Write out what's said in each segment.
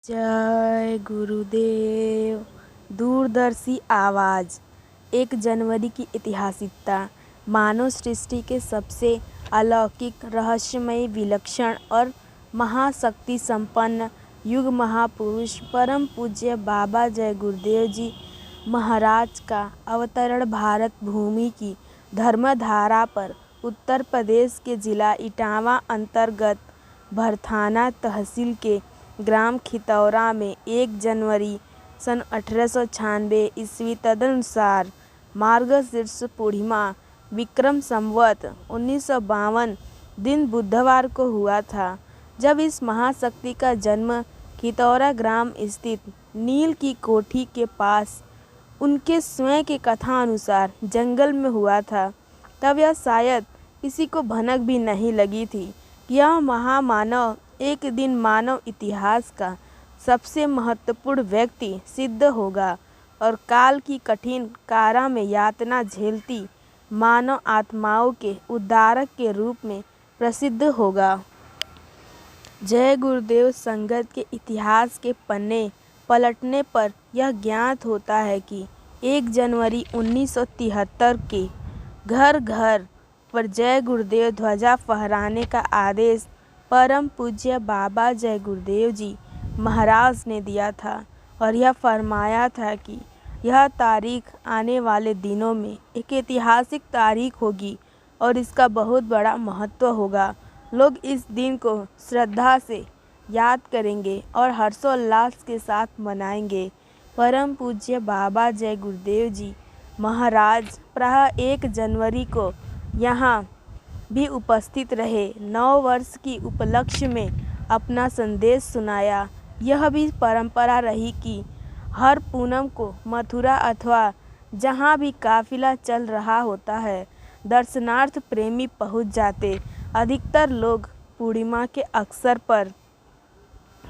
जय गुरुदेव। दूरदर्शी आवाज़। 1 जनवरी की ऐतिहासिकता। मानव सृष्टि के सबसे अलौकिक, रहस्यमय, विलक्षण और महाशक्ति संपन्न युग महापुरुष परम पूज्य बाबा जय गुरुदेव जी महाराज का अवतरण भारत भूमि की धर्मधारा पर उत्तर प्रदेश के जिला इटावा अंतर्गत भरथाना तहसील के ग्राम खितौरा में 1 जनवरी सन 1896 ईस्वी तदनुसार मार्गशीर्ष पूर्णिमा विक्रम संवत 1952 दिन बुधवार को हुआ था, जब इस महाशक्ति का जन्म खितौरा ग्राम स्थित नील की कोठी के पास उनके स्वयं के कथा अनुसार जंगल में हुआ था। तब यह शायद किसी को भनक भी नहीं लगी थी कि यह महामानव एक दिन मानव इतिहास का सबसे महत्वपूर्ण व्यक्ति सिद्ध होगा और काल की कठिन कारा में यातना झेलती मानव आत्माओं के उद्धारक के रूप में प्रसिद्ध होगा। जय गुरुदेव संगत के इतिहास के पन्ने पलटने पर यह ज्ञात होता है कि 1 जनवरी 1973 के घर घर पर जय गुरुदेव ध्वजा फहराने का आदेश परम पूज्य बाबा जय गुरुदेव जी महाराज ने दिया था और यह फरमाया था कि यह तारीख आने वाले दिनों में एक ऐतिहासिक तारीख होगी और इसका बहुत बड़ा महत्व होगा। लोग इस दिन को श्रद्धा से याद करेंगे और हर्षोल्लास के साथ मनाएंगे। परम पूज्य बाबा जय गुरुदेव जी महाराज प्रायः 1 जनवरी को यहाँ भी उपस्थित रहे। 9 वर्ष की उपलक्ष्य में अपना संदेश सुनाया। यह भी परंपरा रही कि हर पूनम को मथुरा अथवा जहाँ भी काफिला चल रहा होता है, दर्शनार्थ प्रेमी पहुँच जाते। अधिकतर लोग पूर्णिमा के अवसर पर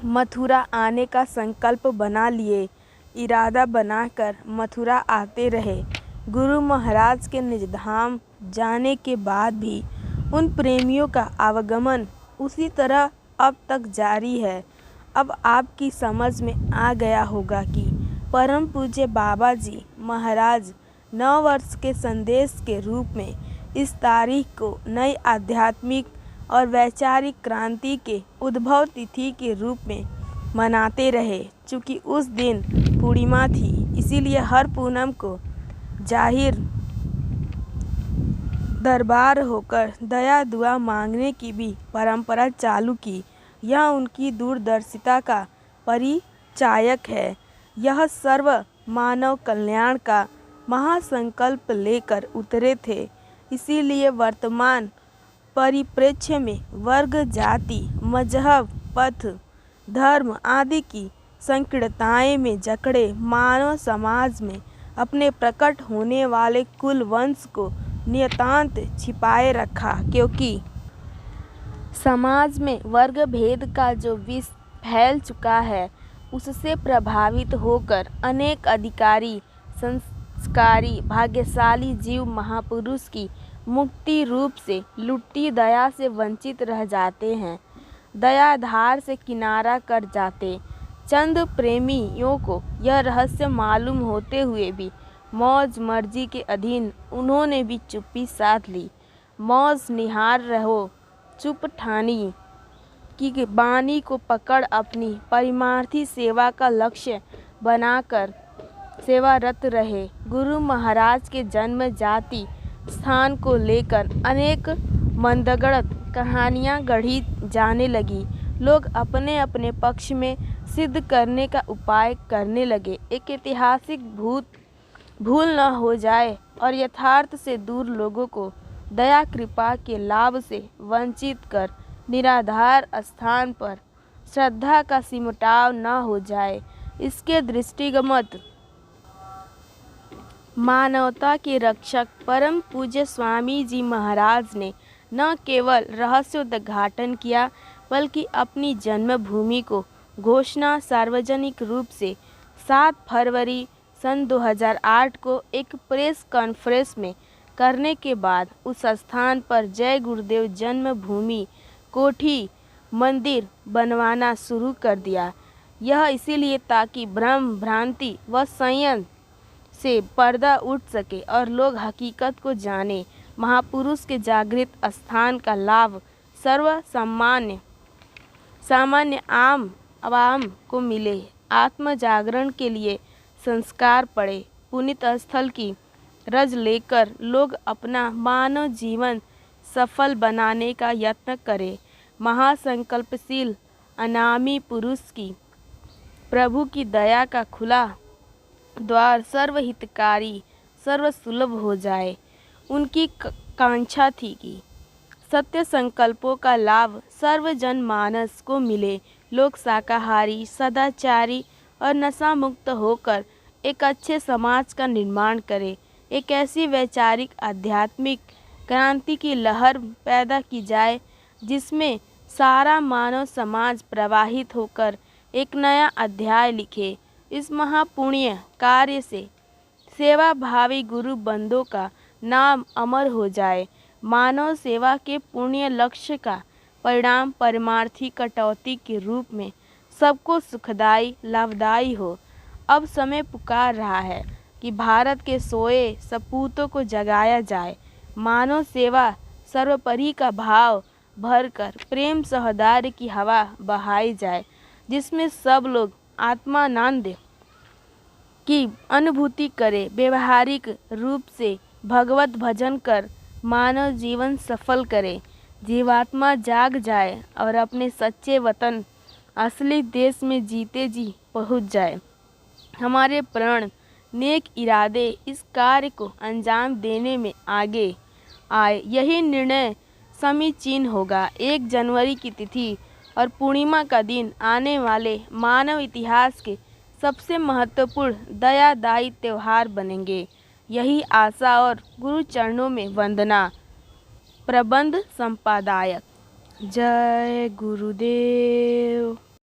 मथुरा आने का संकल्प बना लिए, इरादा बनाकर मथुरा आते रहे। गुरु महाराज के निज धाम जाने के बाद भी उन प्रेमियों का आवागमन उसी तरह अब तक जारी है। अब आपकी समझ में आ गया होगा कि परम पूज्य बाबा जी महाराज 9 वर्ष के संदेश के रूप में इस तारीख को नई आध्यात्मिक और वैचारिक क्रांति के उद्भव तिथि के रूप में मनाते रहे। चूँकि उस दिन पूर्णिमा थी, इसीलिए हर पूनम को जाहिर दरबार होकर दया दुआ मांगने की भी परंपरा चालू की। यह उनकी दूरदर्शिता का परिचायक है। यह सर्व मानव कल्याण का महासंकल्प लेकर उतरे थे। इसीलिए वर्तमान परिप्रेक्ष्य में वर्ग, जाति, मजहब, पथ, धर्म आदि की संकीर्णताएं में जकड़े मानव समाज में अपने प्रकट होने वाले कुल वंश को नितांत छिपाए रखा, क्योंकि समाज में वर्ग भेद का जो विष फैल चुका है, उससे प्रभावित होकर अनेक अधिकारी, संस्कारी, भाग्यशाली जीव महापुरुष की मुक्ति रूप से लुट्टी दया से वंचित रह जाते हैं, दयाधार से किनारा कर जाते। चंद प्रेमियों को यह रहस्य मालूम होते हुए भी मौज मर्जी के अधीन उन्होंने भी चुप्पी साध ली। मौज निहार रहो, चुप ठानी की बानी को पकड़ अपनी परमार्थी सेवा का लक्ष्य बनाकर सेवारत रहे। गुरु महाराज के जन्म जाति स्थान को लेकर अनेक मंदगढ़ कहानियाँ गढ़ी जाने लगी। लोग अपने अपने पक्ष में सिद्ध करने का उपाय करने लगे। एक ऐतिहासिक भूल न हो जाए और यथार्थ से दूर लोगों को दया कृपा के लाभ से वंचित कर निराधार स्थान पर श्रद्धा का सिमटाव न हो जाए, इसके दृष्टिगत मानवता के रक्षक परम पूज्य स्वामी जी महाराज ने न केवल रहस्योद्घाटन किया, बल्कि अपनी जन्मभूमि को घोषणा सार्वजनिक रूप से 7 फरवरी सन 2008 को एक प्रेस कॉन्फ्रेंस में करने के बाद उस स्थान पर जय गुरुदेव जन्मभूमि कोठी मंदिर बनवाना शुरू कर दिया। यह इसीलिए ताकि भ्रम भ्रांति व संयम से पर्दा उठ सके और लोग हकीकत को जाने। महापुरुष के जागृत स्थान का लाभ सामान्य आवाम को मिले। आत्म जागरण के लिए संस्कार पड़े। पुनीत स्थल की रज लेकर लोग अपना मानव जीवन सफल बनाने का यत्न करें। महासंकल्पशील अनामी पुरुष की प्रभु की दया का खुला द्वार सर्वहितकारी सर्वसुलभ हो जाए। उनकी कांक्षा थी कि सत्य संकल्पों का लाभ सर्व जनमानस को मिले। लोग शाकाहारी, सदाचारी और नशा मुक्त होकर एक अच्छे समाज का निर्माण करें। एक ऐसी वैचारिक आध्यात्मिक क्रांति की लहर पैदा की जाए जिसमें सारा मानव समाज प्रवाहित होकर एक नया अध्याय लिखे। इस महापुण्य कार्य से सेवा भावी गुरु बंदों का नाम अमर हो जाए। मानव सेवा के पुण्य लक्ष्य का परिणाम परमार्थी कटौती के रूप में सबको सुखदायी लाभदायी हो। अब समय पुकार रहा है कि भारत के सोए सपूतों को जगाया जाए। मानव सेवा सर्वोपरि का भाव भरकर प्रेम सौहार्द की हवा बहाई जाए, जिसमें सब लोग आत्मानंद की अनुभूति करें। व्यवहारिक रूप से भगवत भजन कर मानव जीवन सफल करे। जीवात्मा जाग जाए और अपने सच्चे वतन असली देश में जीते जी पहुंच जाए। हमारे प्रण नेक इरादे इस कार्य को अंजाम देने में आगे आए। यही निर्णय समीचीन होगा। 1 जनवरी की तिथि और पूर्णिमा का दिन आने वाले मानव इतिहास के सबसे महत्वपूर्ण दयादायी त्यौहार बनेंगे। यही आशा और गुरु चरणों में वंदना। प्रबंध संपादक। जय गुरुदेव।